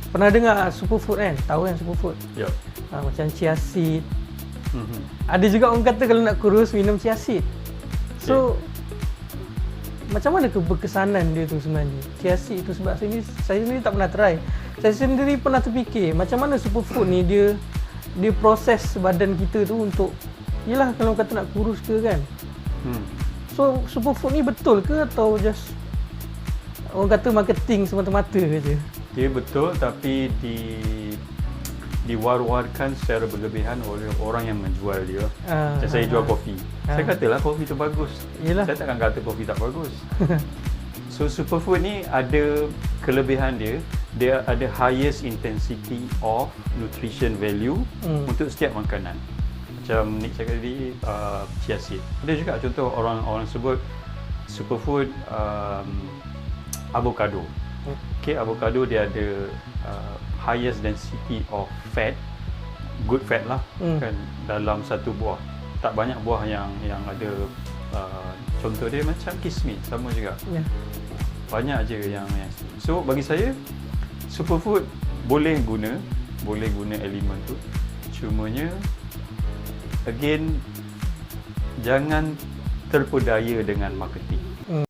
Pernah dengar superfood kan? Tahu kan superfood? Ya. Macam chia seed. Ada juga orang kata kalau nak kurus minum chia seed. So macam mana keberkesanan dia tu sebenarnya? Chia seed tu sebab saya sendiri tak pernah try. Saya sendiri pernah terfikir macam mana superfood ni dia proses badan kita tu untuk, yelah kalau kata nak kurus ke kan. So superfood ni betul ke atau just orang kata marketing semata-mata je? Dia betul, tapi diwar-warkan secara berlebihan oleh orang yang menjual dia. Macam saya jual kopi. Saya katalah kopi tu bagus. Yelah. Saya takkan kata kopi tak bagus. So superfood ni ada kelebihan dia. Dia ada highest intensity of nutrition value untuk setiap makanan. Macam Nick cakap tadi, chia seed. Ada juga contoh orang sebut superfood avocado. Okay, avocado dia ada highest density of fat, good fat lah, kan, dalam satu buah. Tak banyak buah yang ada contoh dia macam kismis, sama juga. Banyak je yang so bagi saya superfood boleh guna elemen tu, cumanya again jangan terpedaya dengan marketing.